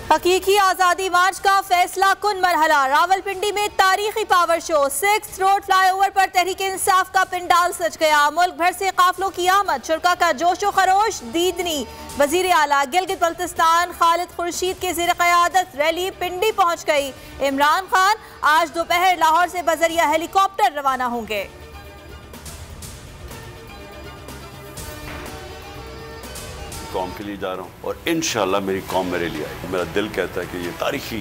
हकीकी आज़ादी मार्च का फैसला कुन मरहला। रावलपिंडी में तारीखी पावर शो। 6 रोड फ्लाईओवर पर तहरीक इंसाफ का पिंडाल सज गया। मुल्क भर से काफिलों की आमद। शुरका का जोशो खरोश दीदनी। वजीर आला गिलगित बल्तिस्तान खालिद खुर्शीद के ज़ेर क़यादत रैली पिंडी पहुंच गई। इमरान खान आज दोपहर लाहौर से बजरिया हेलीकॉप्टर रवाना होंगे। कौम के लिए जा रहा हूँ और इंशाल्लाह मेरी कौम मेरे लिए आएगी। मेरा दिल कहता है कि ये तारीखी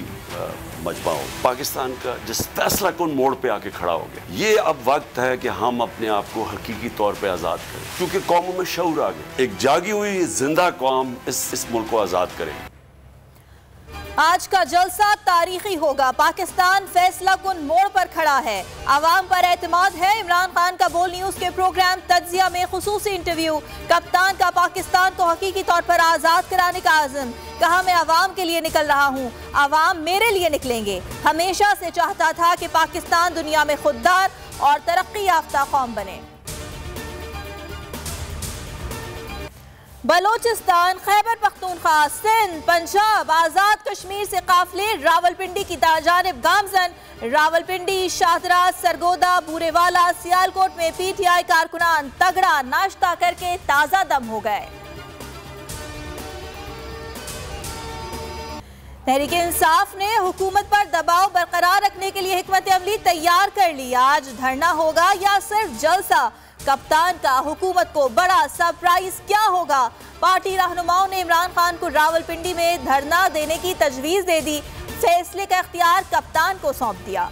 मजमा हो पाकिस्तान का, जिस फैसला कुन मोड़ पे आके खड़ा हो गया। ये अब वक्त है कि हम अपने आप को हकीकी तौर पे आज़ाद करें, क्योंकि कौमों में शऊर आ गया। एक जागी हुई जिंदा कौम इस मुल्क को आज़ाद करेगी। आज का जलसा तारीखी होगा। पाकिस्तान फैसला कुन मोड़ पर खड़ा है। आवाम पर एतमाद है। इमरान खान का बोल न्यूज के प्रोग्राम तज्जिया में खुसूसी इंटरव्यू। कप्तान का पाकिस्तान को हकीकी तौर पर आजाद कराने का आज़म। कहा, मैं आवाम के लिए निकल रहा हूँ, आवाम मेरे लिए निकलेंगे। हमेशा से चाहता था कि पाकिस्तान दुनिया में खुददार और तरक्की याफ्ता कौम बने। बलोचिस्तान, खैबर पख्तूनख्वा, सिंध, पंजाब, आजाद कश्मीर से काफिले रावलपिंडी की जानिब गामजन। रावलपिंडी, शाहदरा, सरगोदा, बूरेवाला, सियालकोट में पीटीआई कारकुनान तगड़ा नाश्ता करके ताजा दम हो गए। तहरीक इंसाफ ने हुकूमत पर दबाव बरकरार रखने के लिए हिकमत अमली तैयार कर ली। आज धरना होगा या सिर्फ जलसा? कप्तान का हुकूमत को बड़ा सरप्राइज क्या होगा? पार्टी रहनुमाओं ने इमरान खान को रावलपिंडी में धरना देने की तजवीज दे दी। फैसले का इख्तियार कप्तान को सौंप दिया।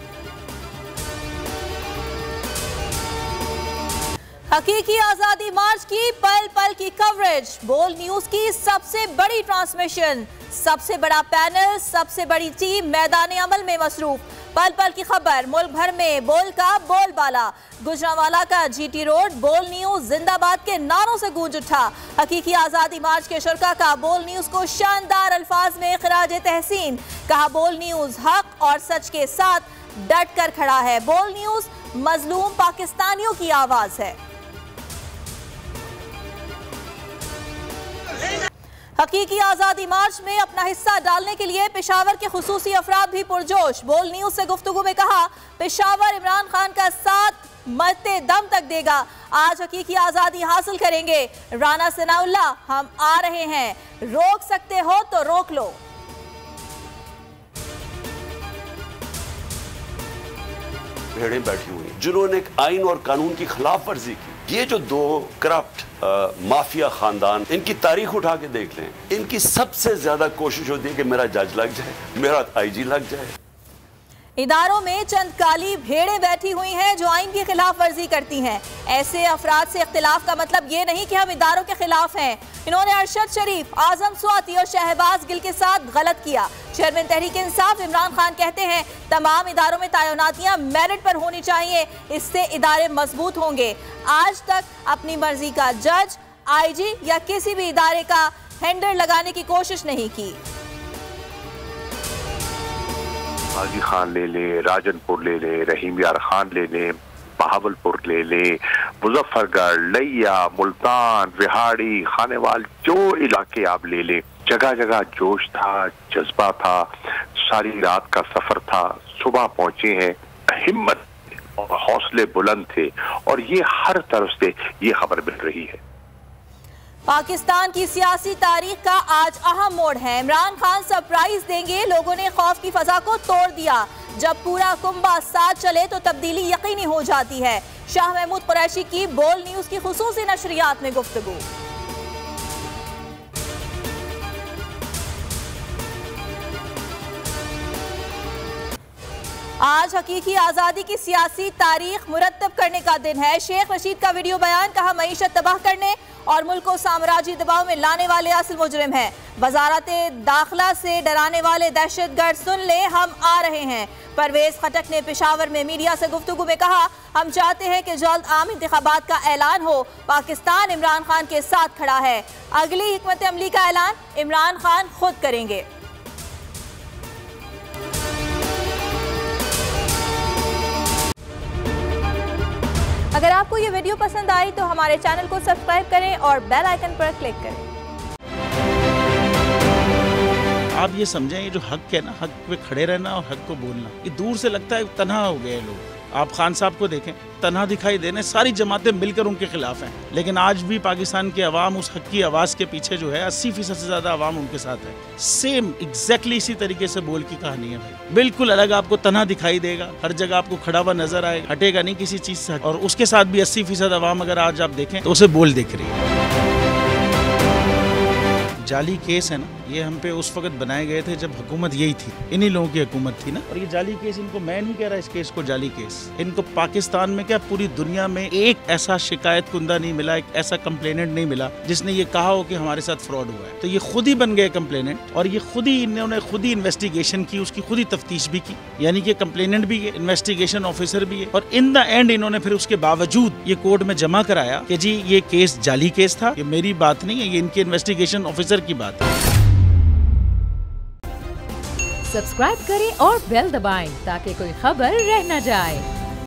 हकीकी आजादी मार्च की पल पल की कवरेज। बोल न्यूज की सबसे बड़ी ट्रांसमिशन, सबसे बड़ा पैनल, सबसे बड़ी टीम मैदान अमल में मसरूफ। पल पल की खबर। मुल्क भर में बोल का बोलबाला। गुजरांवाला का जीटी रोड बोल न्यूज जिंदाबाद के नारों से गूंज उठा। हकीकी आजादी मार्च के शुरका का बोल न्यूज को शानदार अल्फाज में खिराज तहसीन। कहा, बोल न्यूज हक और सच के साथ डट कर खड़ा है। बोल न्यूज मजलूम पाकिस्तानियों की आवाज है। हकीकी आजादी मार्च में अपना हिस्सा डालने के लिए पेशावर के खुसूसी अफराद भी पुरजोश। बोल न्यूज से गुफ्तगू में कहा, पेशावर इमरान खान का साथ मरते दम तक देगा। आज हकीकी आजादी हासिल करेंगे। राना सनाउल्लाह, हम आ रहे हैं, रोक सकते हो तो रोक लो। भेड़ें बैठी हुई जिन्होंने एक आइन और कानून की खिलाफ वर्जी की। ये जो दो करप्ट माफिया खानदान, इनकी तारीख उठा के देख लें। इनकी सबसे ज्यादा कोशिश होती है कि मेरा जज लग जाए, मेरा आईजी लग जाए। इदारों में चंद काली भेड़ें बैठी हुई हैं जो आइन की खिलाफ वर्जी करती हैं। ऐसे अफराद से इख्तिलाफ का मतलब ये नहीं कि हम इदारों के खिलाफ हैं। इन्होंने अरशद शरीफ, आजम स्वाति और शहबाज गिल के साथ गलत किया। चेयरमैन तहरीक इंसाफ इमरान खान कहते हैं, तमाम इदारों में तैनातियां मेरिट पर होनी चाहिए, इससे इदारे मजबूत होंगे। आज तक अपनी मर्जी का जज, आईजी या किसी भी इदारे का हैंडल लगाने की कोशिश नहीं की। गाजी खान ले ले, राजनपुर ले ले, रहीम यार खान ले ले, बहावलपुर ले ले, मुजफ्फरगढ़, लैया, मुल्तान, रिहाड़ी, खानेवाल, जो इलाके आप ले ले, जगह जगह जोश था, जज्बा था, सारी रात का सफर था, सुबह पहुंचे हैं, हिम्मत और हौसले बुलंद थे और ये हर तरफ से ये खबर मिल रही है। पाकिस्तान की सियासी तारीख का आज अहम मोड़ है। इमरान खान सरप्राइज देंगे। लोगों ने खौफ की फजा को तोड़ दिया। जब पूरा कुंबा साथ चले तो तब्दीली यकीनी हो जाती है। शाह महमूद कुरैशी की बोल न्यूज की खुसूसी नशरियात में गुफ्तगू। आज हकीकी आजादी की सियासी तारीख मुरतब करने का दिन है। शेख रशीद का वीडियो बयान। कहा, मईशत तबाह करने और मुल्क को साम्राज्यी दबाव में लाने वाले असल मुजरिम हैं। वजारत दाखिला से डराने वाले दहशतगर्द सुन ले, हम आ रहे हैं। परवेज खटक ने पेशावर में मीडिया से गुफ्तगू में कहा, हम चाहते हैं कि जल्द आम इंतखाबात का ऐलान हो। पाकिस्तान इमरान खान के साथ खड़ा है। अगली हिकमत अमली का ऐलान इमरान खान खुद करेंगे। अगर आपको ये वीडियो पसंद आई तो हमारे चैनल को सब्सक्राइब करें और बेल आइकन पर क्लिक करें। आप ये समझें, ये जो हक है ना, हक पे खड़े रहना और हक को बोलना, ये दूर से लगता है तन्हा हो गए लोग। आप खान साहब को देखें, तन्हा दिखाई देने, सारी जमातें मिलकर उनके खिलाफ हैं, लेकिन आज भी पाकिस्तान की आवाम उस हक की आवाज़ के पीछे जो है 80% से ज़्यादा आवाम उनके साथ है। सेम एग्जैक्टली इसी तरीके से बोल की कहानी है भाई, बिल्कुल अलग आपको तन्हा दिखाई देगा, हर जगह आपको खड़ा हुआ नजर आएगा, हटेगा नहीं किसी चीज़ से। और उसके साथ भी 80% आवाम अगर आज आप देखें तो उसे बोल दिख रही है। जाली केस है ना, ये हम पे उस वक्त बनाए गए थे जब हुकूमत यही थी, इन्हीं लोगों की हुकूमत थी ना। और ये जाली केस, इनको मैं नहीं कह रहा इस केस को जाली केस, इनको पाकिस्तान में क्या पूरी दुनिया में एक ऐसा शिकायत कुंदा नहीं मिला, एक ऐसा कंप्लेनेंट नहीं मिला जिसने ये कहा हो कि हमारे साथ फ्रॉड हुआ है। तो ये खुद ही बन गए कंप्लेनेंट, और ये खुद ही इन्होंने खुद ही इन्वेस्टिगेशन की, उसकी खुद ही तफ्तीश भी की, यानी कि कंप्लेनेंट भी है, इन्वेस्टिगेशन ऑफिसर भी है। और इन द एंड इन्होंने फिर उसके बावजूद ये कोर्ट में जमा कराया कि जी ये केस जाली केस था। ये मेरी बात नहीं है, ये इनके इन्वेस्टिगेशन ऑफिसर की बात है। सब्सक्राइब करें और बेल दबाएं ताकि कोई खबर रह न जाए।